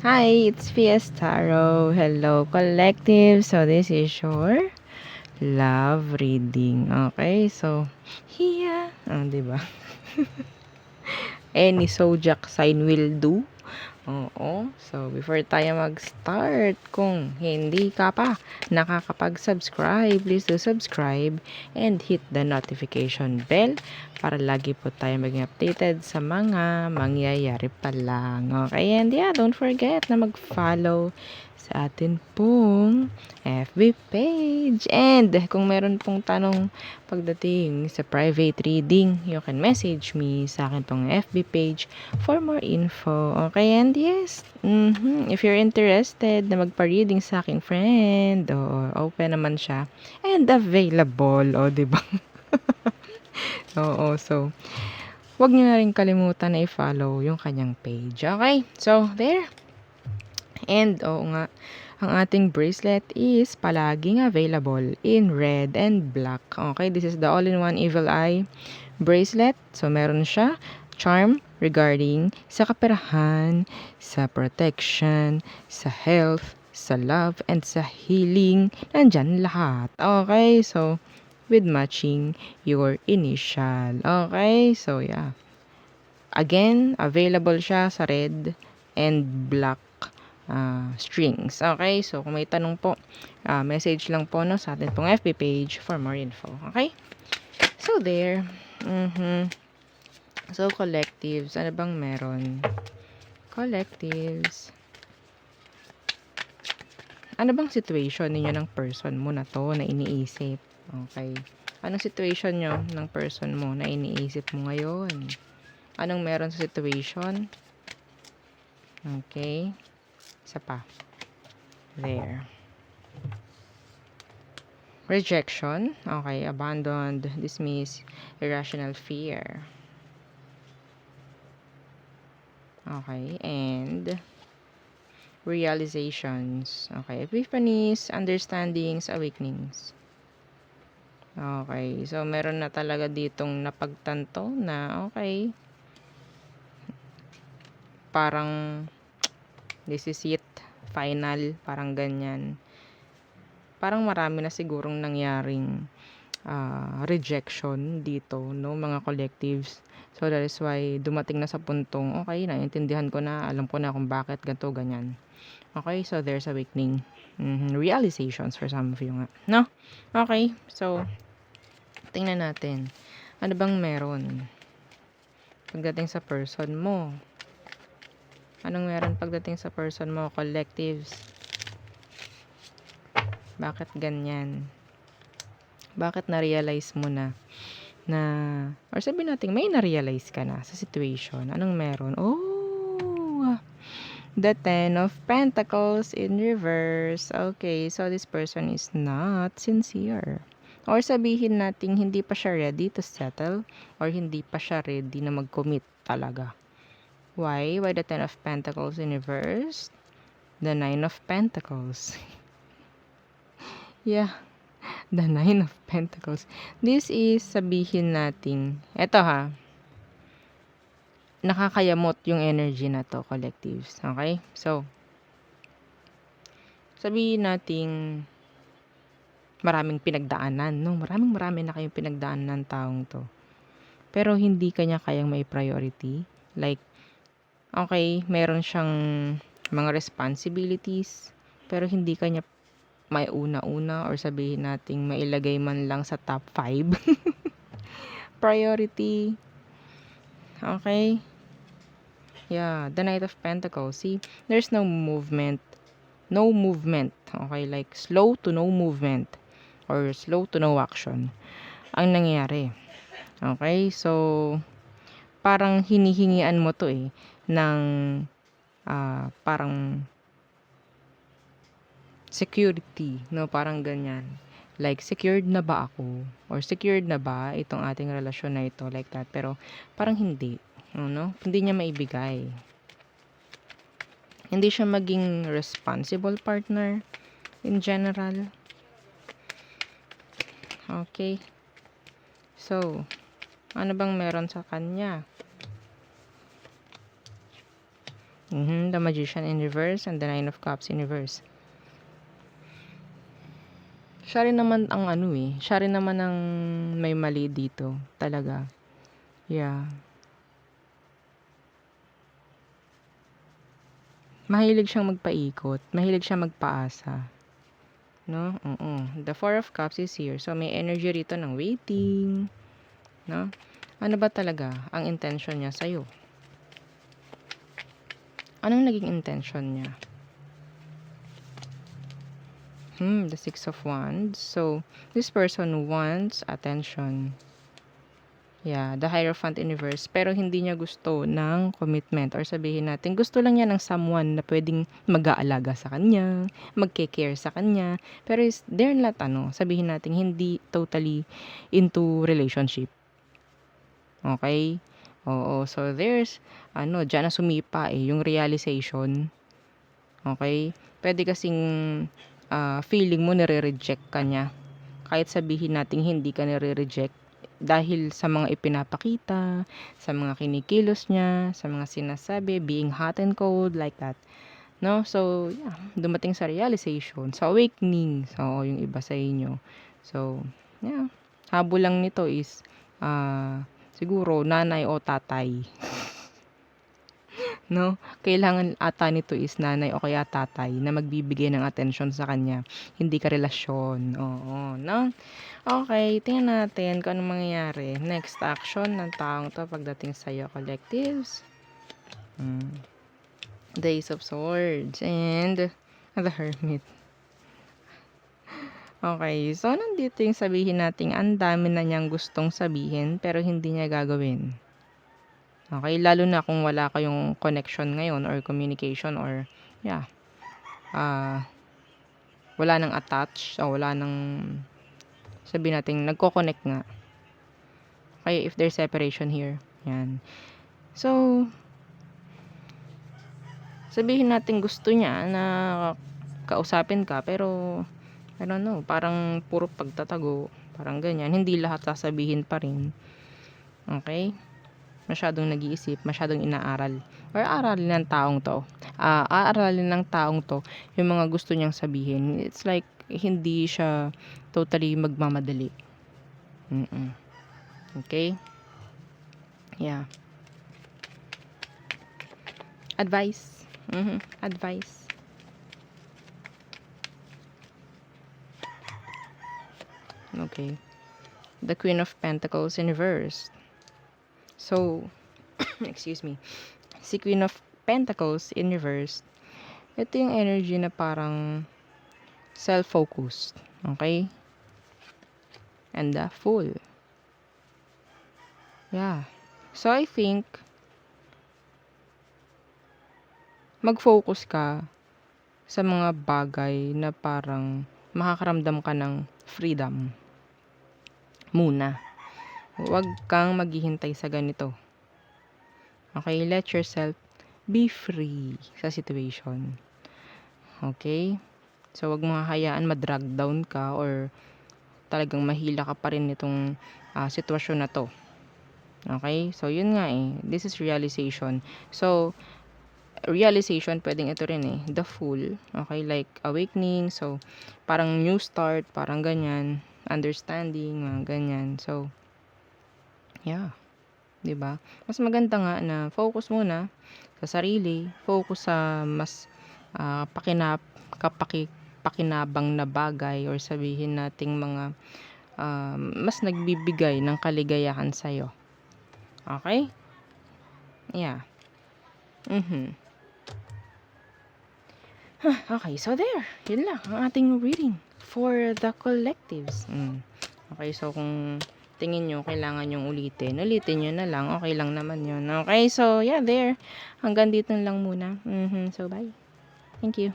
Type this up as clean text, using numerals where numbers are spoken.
Hi, it's Fiestaro. Hello, collective. So, this is your love reading. Okay, so, here. Diba? Any zodiac sign will do. Oo. So, before tayo mag-start, kung hindi ka pa nakakapag-subscribe, please do subscribe and hit the notification bell para lagi po tayo maging updated sa mga mangyayari pa lang. Okay? And yeah, don't forget na mag-follow sa atin pong FB page. And kung meron pong tanong pagdating sa private reading, you can message me sa akin pong FB page for more info. Okay, and yes, if you're interested na magpa-reading sa aking friend, open naman siya and available, diba? Oo, so, wag nyo na rin kalimutan na i-follow yung kanyang page. Okay, so, there. And, nga, ang ating bracelet is palaging available in red and black. Okay, this is the all-in-one Evil Eye bracelet. So, meron siya charm regarding sa kaperahan, sa protection, sa health, sa love, and sa healing. Nandyan lahat. Okay, so, with matching your initial. Okay, so, yeah. Again, available siya sa red and black strings. Okay, so kung may tanong po, message lang po no, sa atin pong FB page for more info. Okay, so there. So collectives, ano bang meron? Collectives, ano bang situation ninyo ng person mo na to na iniisip? Okay, anong situation nyo ng person mo na iniisip mo ngayon? Anong meron sa situation? Okay, isa pa. There. Rejection. Okay, abandoned, dismiss, irrational fear. Okay, and realizations. Okay, epiphanies, understandings, awakenings. Okay, so meron na talaga ditong napagtanto na okay, parang this is it, final, parang ganyan. Parang marami na sigurong nangyaring rejection dito, no, mga collectives. So that is why dumating na sa puntong okay, naiintindihan ko na, alam ko na kung bakit ganito, ganyan. Okay, so there's awakening. Realizations for some of you nga, no? Okay, so tingnan natin. Ano bang meron pagdating sa person mo? Anong meron pagdating sa person mo, collectives? Bakit ganyan? Bakit na-realize mo na or sabihin natin may na-realize ka na sa situation? Anong meron? The Ten of Pentacles in reverse. Okay, so this person is not sincere. Or sabihin natin hindi pa siya ready to settle or hindi pa siya ready na mag-commit talaga. Why? Why the Ten of Pentacles in reverse? The Nine of Pentacles. Yeah. The Nine of Pentacles. This is sabihin natin, eto ha, nakakayamot yung energy na to, collectives. Okay? So, sabihin natin maraming pinagdaanan, no? Marami na kayong pinagdaanan ng taong to. Pero hindi kanya kayang may priority. Like, okay, meron siyang mga responsibilities, pero hindi kanya may una-una or sabihin nating mailagay man lang sa top 5 priority. Okay? Yeah, the Knight of Pentacles. See, there's no movement. No movement. Okay, like slow to no movement or slow to no action ang nangyayari. Okay, so parang hinihingian mo to ng parang security, no? Parang ganyan. Like, secured na ba ako? Or secured na ba itong ating relasyon na ito? Like that. Pero, parang hindi. No? Hindi niya maibigay. Hindi siya maging responsible partner in general. Okay. So, ano bang meron sa kanya? The Magician in reverse and the Nine of Cups in reverse. Siya rin naman ang siya rin naman ang may mali dito. Talaga. Yeah. Mahilig siyang magpaikot. Mahilig siyang magpaasa. No? The Four of Cups is here. So, may energy rito ng waiting. No? Ano ba talaga ang intention niya sa'yo? Anong naging intention niya? The Six of Wands. So, this person wants attention. Yeah, the Hierophant in reverse. Pero hindi niya gusto ng commitment. Or sabihin natin, gusto lang niya ng someone na pwedeng mag-aalaga sa kanya, magke-care sa kanya. Pero they're not, sabihin natin, hindi totally into relationship. Okay? Oo. So, there's, dyan na sumipa yung realization. Okay? Pwede kasing feeling mo nire-reject ka niya. Kahit sabihin natin hindi ka nire-reject dahil sa mga ipinapakita, sa mga kinikilos niya, sa mga sinasabi, being hot and cold, like that. No? So, yeah, dumating sa realization, sa awakening. So, yung iba sa inyo. So, yeah. Habol lang nito is, siguro, nanay o tatay. No? Kailangan ata nito is nanay o kaya tatay na magbibigay ng atensyon sa kanya. Hindi ka relasyon. Oo, no? Okay, tingnan natin kung anong mangyayari. Next action ng taong to pagdating sa'yo, collectives. The Ace of Swords and the Hermit. Okay, so nandito yung sabihin natin, ang dami na niyang gustong sabihin pero hindi niya gagawin. Okay, lalo na kung wala kayong connection ngayon or communication or yeah. Wala nang attach o wala nang sabihin natin nagko-connect nga. Okay, if there's separation here. Yan. So, sabihin natin gusto niya na kausapin ka pero I don't know, parang puro pagtatago, parang ganyan. Hindi lahat sasabihin pa rin. Okay? Masyadong nag-iisip, masyadong inaaral. Or aaralin ng taong to. Aaralin ng taong to yung mga gusto niyang sabihin. It's like, hindi siya totally magmamadali. Okay? Yeah. Advice. Advice. Okay. The Queen of Pentacles in reverse. So, excuse me. Si Queen of Pentacles in reverse, ito yung energy na parang self-focused. Okay? And the Fool. Yeah. So, I think, mag-focus ka sa mga bagay na parang makakaramdam ka ng freedom. Muna. Huwag kang maghihintay sa ganito. Okay? Let yourself be free sa situation. Okay? So, wag mo hayaan ma-drag down ka or talagang mahila ka pa rin nitong sitwasyon na to. Okay? So, yun nga This is realization. So, realization, pwedeng ito rin The Fool. Okay? Like, awakening. So, parang new start. Parang ganyan. Understanding. Mga ganyan. So, yeah. 'Di ba? Mas maganda nga na focus muna sa sarili, focus sa mas pakinabang na bagay or sabihin nating mga mas nagbibigay ng kaligayahan sa iyo. Okay? Yeah. Okay, so there. Yun lang ang ating reading for the collectives. Okay, so kung tingin nyo, kailangan nyong ulitin nyo na lang. Okay lang naman yun. Okay, so yeah, there. Hanggang dito lang muna. So, bye. Thank you.